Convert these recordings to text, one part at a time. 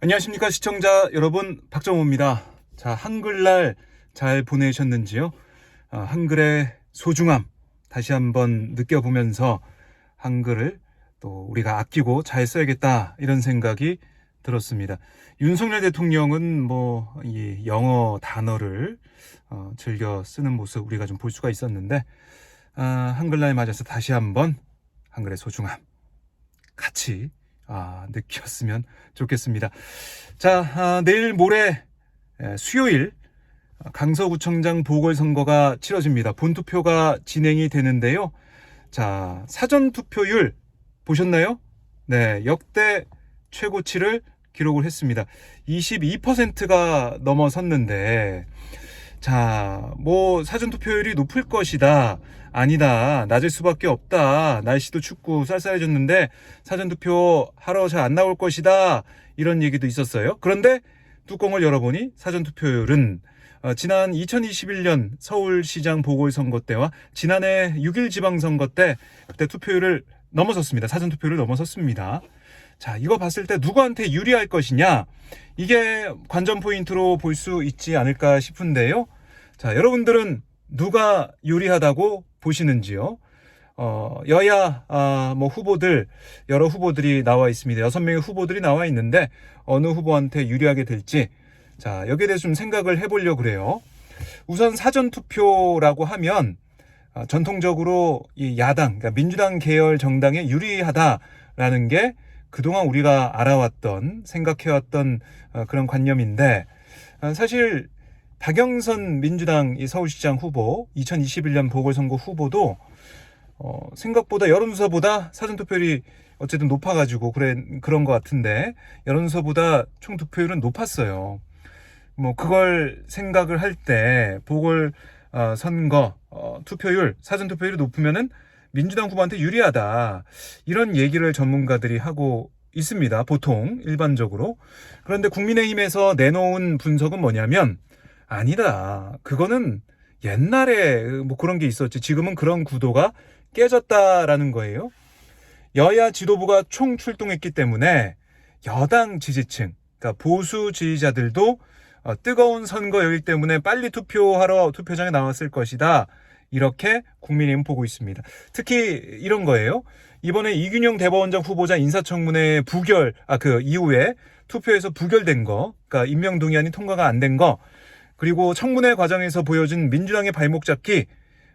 안녕하십니까 시청자 여러분, 박정호입니다. 자, 한글날 잘 보내셨는지요? 한글의 소중함 다시 한번 느껴보면서 한글을 또 우리가 아끼고 잘 써야겠다 이런 생각이 들었습니다. 윤석열 대통령은 이 영어 단어를 즐겨 쓰는 모습 우리가 좀 볼 수가 있었는데, 한글날 맞아서 다시 한번 한글의 소중함 같이 느꼈으면 좋겠습니다. 자, 내일 모레 수요일 강서구청장 보궐선거가 치러집니다. 본투표가 진행이 되는데요. 자, 사전투표율 보셨나요? 네, 역대 최고치를 기록을 했습니다. 22%가 넘어섰는데, 자, 사전투표율이 높을 것이다, 아니다, 낮을 수밖에 없다, 날씨도 춥고 쌀쌀해졌는데 사전투표 하러 잘 안 나올 것이다, 이런 얘기도 있었어요. 그런데 뚜껑을 열어보니 사전투표율은 지난 2021년 서울시장 보궐선거 때와 지난해 6.1 지방선거 때 그때 투표율을 넘어섰습니다. 사전투표율을 넘어섰습니다. 자, 이거 봤을 때 누구한테 유리할 것이냐, 이게 관전 포인트로 볼 수 있지 않을까 싶은데요. 자, 여러분들은 누가 유리하다고 보시는지요? 여야 후보들, 여러 후보들이 나와 있습니다. 6명의 후보들이 나와 있는데 어느 후보한테 유리하게 될지, 자, 여기에 대해서 좀 생각을 해보려고 그래요. 우선 사전투표라고 하면 전통적으로 이 야당, 그러니까 민주당 계열 정당에 유리하다라는 게 그동안 우리가 알아왔던, 생각해왔던 그런 관념인데, 사실 박영선 민주당 서울시장 후보, 2021년 보궐선거 후보도 생각보다 여론조사보다 사전투표율이 어쨌든 높아가지고 그런 것 같은데, 여론조사보다 총 투표율은 높았어요. 그걸 생각을 할 때 보궐선거 투표율, 사전투표율이 높으면은 민주당 후보한테 유리하다, 이런 얘기를 전문가들이 하고 있습니다. 보통 일반적으로. 그런데 국민의힘에서 내놓은 분석은 뭐냐면, 아니다, 그거는 옛날에 그런 게 있었지, 지금은 그런 구도가 깨졌다라는 거예요. 여야 지도부가 총 출동했기 때문에 여당 지지층, 그러니까 보수 지지자들도 뜨거운 선거이기 때문에 빨리 투표하러 투표장에 나왔을 것이다, 이렇게 국민의힘은 보고 있습니다. 특히 이런 거예요. 이번에 이균영 대법원장 후보자 인사청문회 그 이후에 투표에서 부결된 거, 그러니까 임명동의안이 통과가 안 된 거, 그리고 청문회 과정에서 보여준 민주당의 발목 잡기,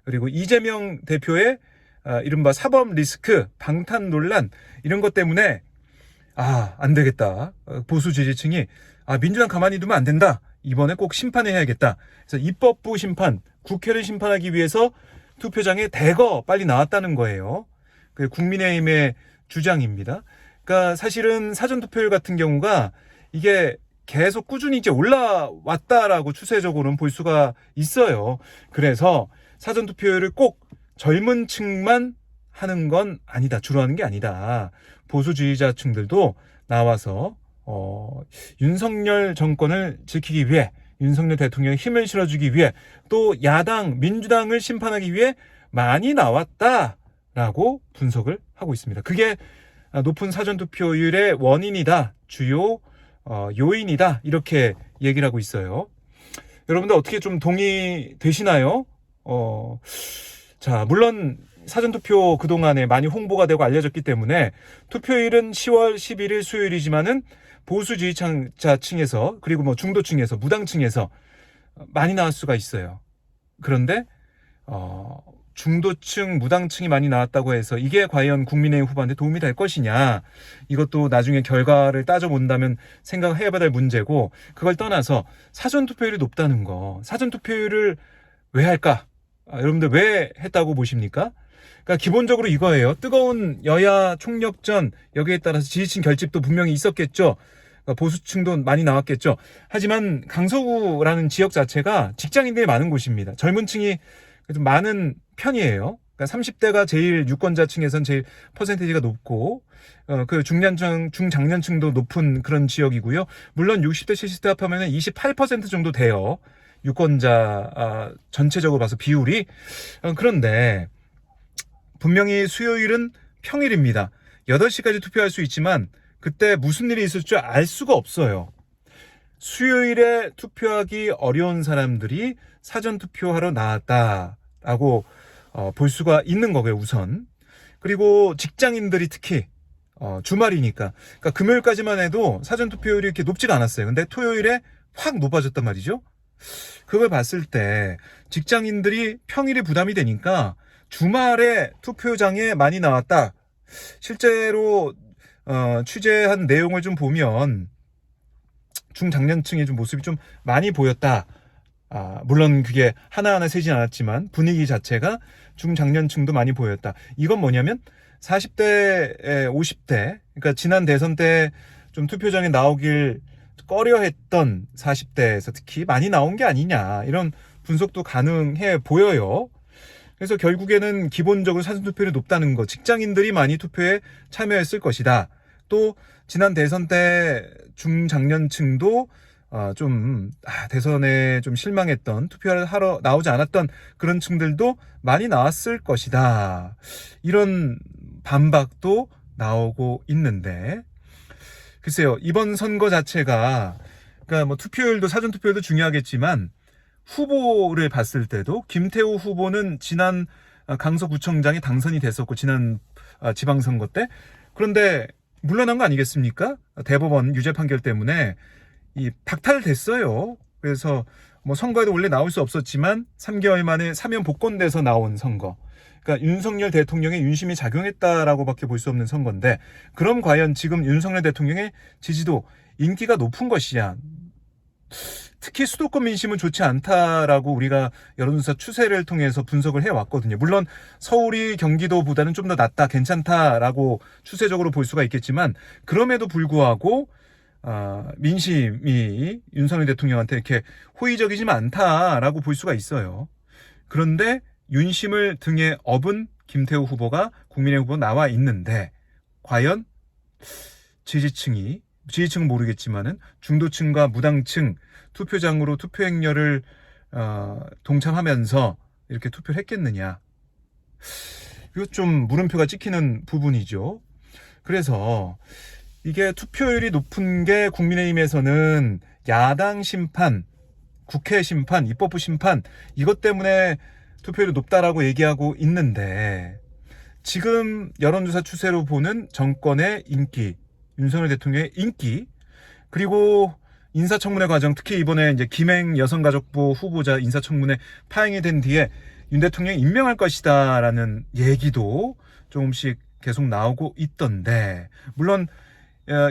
그리고 이재명 대표의 이른바 사법 리스크, 방탄 논란, 이런 것 때문에 안 되겠다, 보수 지지층이 민주당 가만히 두면 안 된다, 이번에 꼭 심판해야겠다. 그래서 입법부 심판, 국회를 심판하기 위해서 투표장에 대거 빨리 나왔다는 거예요. 그 국민의힘의 주장입니다. 그러니까 사실은 사전투표율 같은 경우가 이게 계속 꾸준히 이제 올라왔다라고 추세적으로는 볼 수가 있어요. 그래서 사전투표율을 꼭 젊은 층만 하는 건 아니다, 주로 하는 게 아니다. 보수주의자층들도 나와서 윤석열 정권을 지키기 위해, 윤석열 대통령의 힘을 실어주기 위해, 또 야당 민주당을 심판하기 위해 많이 나왔다라고 분석을 하고 있습니다. 그게 높은 사전투표율의 원인이다, 주요 요인이다, 이렇게 얘기를 하고 있어요. 여러분들 어떻게 좀 동의되시나요? 자, 물론 사전투표 그동안에 많이 홍보가 되고 알려졌기 때문에 투표일은 10월 11일 수요일이지만은 보수주의자층에서, 그리고 중도층에서, 무당층에서 많이 나올 수가 있어요. 그런데 중도층, 무당층이 많이 나왔다고 해서 이게 과연 국민의힘 후보한테 도움이 될 것이냐, 이것도 나중에 결과를 따져본다면 생각해봐야 될 문제고, 그걸 떠나서 사전투표율이 높다는 거, 사전투표율을 왜 할까? 여러분들 왜 했다고 보십니까? 그러니까 기본적으로 이거예요. 뜨거운 여야 총력전, 여기에 따라서 지지층 결집도 분명히 있었겠죠. 그러니까 보수층도 많이 나왔겠죠. 하지만 강서구라는 지역 자체가 직장인들이 많은 곳입니다. 젊은 층이 그래도 많은 편이에요. 그러니까 30대가 제일 유권자층에선 제일 퍼센테이지가 높고, 그 중장년층도 높은 그런 지역이고요. 물론 60대 70대 합하면 28% 정도 돼요, 유권자 전체적으로 봐서 비율이. 그런데 분명히 수요일은 평일입니다. 8시까지 투표할 수 있지만 그때 무슨 일이 있을 줄 알 수가 없어요. 수요일에 투표하기 어려운 사람들이 사전투표하러 나왔다라고 볼 수가 있는 거고요, 우선. 그리고 직장인들이 특히 주말이니까, 그러니까 금요일까지만 해도 사전투표율이 이렇게 높지가 않았어요. 근데 토요일에 확 높아졌단 말이죠. 그걸 봤을 때 직장인들이 평일에 부담이 되니까 주말에 투표장에 많이 나왔다. 실제로 취재한 내용을 좀 보면 중장년층의 좀 모습이 좀 많이 보였다. 물론 그게 하나하나 세진 않았지만 분위기 자체가 중장년층도 많이 보였다. 이건 뭐냐면 40대, 50대, 그러니까 지난 대선 때 좀 투표장에 나오길 꺼려했던 40대에서 특히 많이 나온 게 아니냐, 이런 분석도 가능해 보여요. 그래서 결국에는 기본적으로 사전투표율이 높다는 거, 직장인들이 많이 투표에 참여했을 것이다. 또 지난 대선 때 중장년층도 대선에 좀 실망했던, 투표를 하러 나오지 않았던 그런 층들도 많이 나왔을 것이다. 이런 반박도 나오고 있는데, 글쎄요, 이번 선거 자체가, 그러니까 뭐 투표율도 사전투표율도 중요하겠지만 후보를 봤을 때도 김태우 후보는 지난 강서구청장이 당선이 됐었고, 지난 지방선거 때. 그런데 물러난 거 아니겠습니까? 대법원 유죄 판결 때문에 박탈됐어요. 그래서 뭐 선거에도 원래 나올 수 없었지만 3개월 만에 사면 복권돼서 나온 선거. 그러니까 윤석열 대통령의 윤심이 작용했다라고밖에 볼 수 없는 선거인데, 그럼 과연 지금 윤석열 대통령의 지지도, 인기가 높은 것이냐? 특히 수도권 민심은 좋지 않다라고 우리가 여론조사 추세를 통해서 분석을 해왔거든요. 물론 서울이 경기도보다는 좀 더 낫다, 괜찮다라고 추세적으로 볼 수가 있겠지만, 그럼에도 불구하고 민심이 윤석열 대통령한테 이렇게 호의적이지 않다라고 볼 수가 있어요. 그런데 윤심을 등에 업은 김태우 후보가 국민의 후보 나와 있는데, 과연 지지층은 모르겠지만은 중도층과 무당층 투표장으로 투표 행렬을 동참하면서 이렇게 투표를 했겠느냐? 이거 좀 물음표가 찍히는 부분이죠. 그래서 이게 투표율이 높은 게 국민의힘에서는 야당 심판, 국회 심판, 입법부 심판, 이것 때문에 투표율이 높다라고 얘기하고 있는데, 지금 여론조사 추세로 보는 정권의 인기, 윤석열 대통령의 인기, 그리고 인사청문회 과정, 특히 이번에 이제 김행 여성가족부 후보자 인사청문회 파행이 된 뒤에 윤 대통령이 임명할 것이다라는 얘기도 조금씩 계속 나오고 있던데, 물론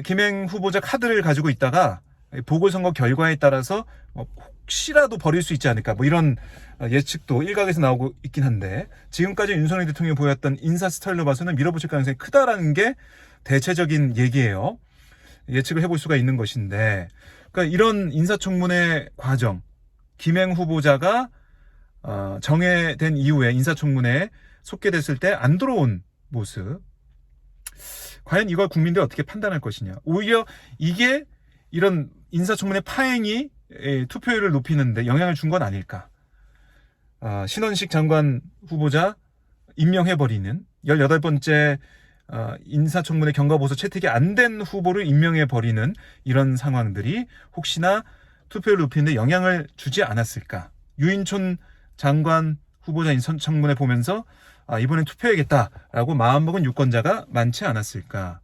김행 후보자 카드를 가지고 있다가 보궐선거 결과에 따라서 혹시라도 버릴 수 있지 않을까, 뭐 이런 예측도 일각에서 나오고 있긴 한데, 지금까지 윤석열 대통령이 보였던 인사 스타일로 봐서는 밀어붙일 가능성이 크다라는 게 대체적인 얘기예요. 예측을 해볼 수가 있는 것인데, 그러니까 이런 인사청문회 과정, 김행 후보자가 정해된 이후에 인사청문회에 속게됐을 때 안 들어온 모습, 과연 이걸 국민들이 어떻게 판단할 것이냐. 오히려 이게 이런 인사청문회 파행이 투표율을 높이는데 영향을 준 건 아닐까. 신원식 장관 후보자 임명해버리는 18번째 인사청문회 경과보고서 채택이 안 된 후보를 임명해버리는 이런 상황들이 혹시나 투표율을 높이는데 영향을 주지 않았을까. 유인촌 장관 후보자 인사청문회 보면서 이번엔 투표해야겠다라고 마음먹은 유권자가 많지 않았을까.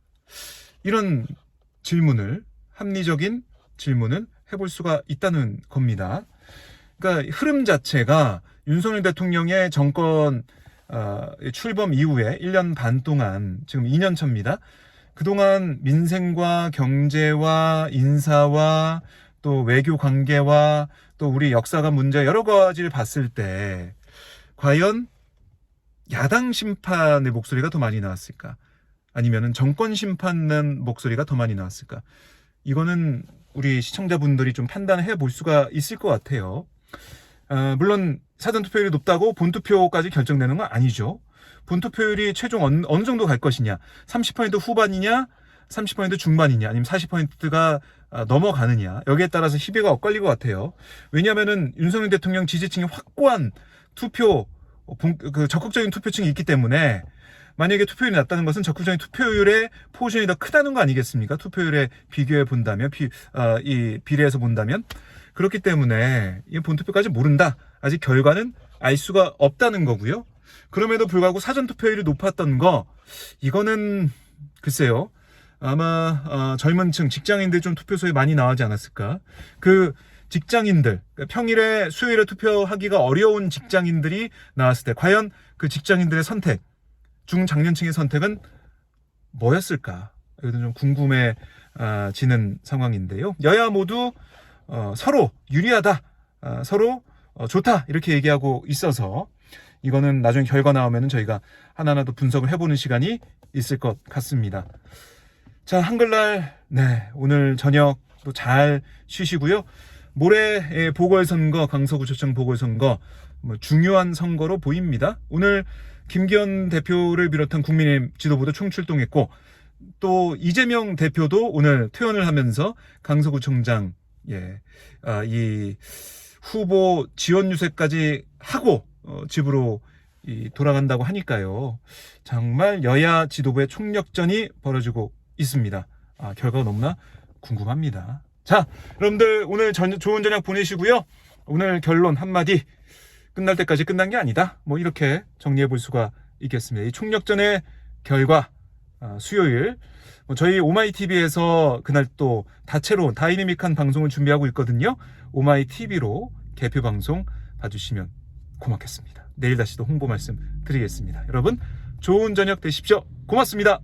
이런 질문을, 합리적인 질문을 해볼 수가 있다는 겁니다. 그러니까 흐름 자체가 윤석열 대통령의 정권 출범 이후에 1년 반 동안, 지금 2년 차입니다. 그동안 민생과 경제와 인사와 또 외교 관계와 또 우리 역사관 문제 여러 가지를 봤을 때 과연 야당 심판의 목소리가 더 많이 나왔을까? 아니면은 정권 심판의 목소리가 더 많이 나왔을까? 이거는 우리 시청자분들이 좀 판단해 볼 수가 있을 것 같아요. 물론 사전투표율이 높다고 본투표까지 결정되는 건 아니죠. 본투표율이 최종 어느 정도 갈 것이냐, 30% 후반이냐, 30% 중반이냐, 아니면 40%가 넘어가느냐, 여기에 따라서 희비가 엇갈릴 것 같아요. 왜냐하면은 윤석열 대통령 지지층이 확고한 적극적인 투표층이 있기 때문에 만약에 투표율이 낮다는 것은 적극적인 투표율의 포션이 더 크다는 거 아니겠습니까? 투표율에 비교해 본다면, 이 비례해서 본다면. 그렇기 때문에 이 본투표까지 모른다. 아직 결과는 알 수가 없다는 거고요. 그럼에도 불구하고 사전투표율이 높았던 거, 이거는 글쎄요. 아마 젊은 층, 직장인들 좀 투표소에 많이 나오지 않았을까. 그 직장인들, 평일에 수요일에 투표하기가 어려운 직장인들이 나왔을 때 과연 그 직장인들의 선택, 중장년층의 선택은 뭐였을까? 이것도 좀 궁금해지는 상황인데요. 여야 모두 서로 유리하다, 서로 좋다 이렇게 얘기하고 있어서 이거는 나중에 결과 나오면 저희가 하나하나 더 분석을 해보는 시간이 있을 것 같습니다. 자, 한글날 오늘 저녁도 잘 쉬시고요. 모레 보궐선거, 강서구청장 보궐선거 중요한 선거로 보입니다. 오늘 김기현 대표를 비롯한 국민의힘 지도부도 총출동했고 또 이재명 대표도 오늘 퇴원을 하면서 강서구청장 이 후보 지원 유세까지 하고 집으로 돌아간다고 하니까요. 정말 여야 지도부의 총력전이 벌어지고 있습니다. 결과가 너무나 궁금합니다. 자, 여러분들 오늘 좋은 저녁 보내시고요. 오늘 결론 한마디, 끝날 때까지 끝난 게 아니다. 이렇게 정리해 볼 수가 있겠습니다. 이 총력전의 결과 수요일 저희 오마이TV에서 그날 또 다채로운 다이내믹한 방송을 준비하고 있거든요. 오마이TV로 개표 방송 봐주시면 고맙겠습니다. 내일 다시 또 홍보 말씀 드리겠습니다. 여러분 좋은 저녁 되십시오. 고맙습니다.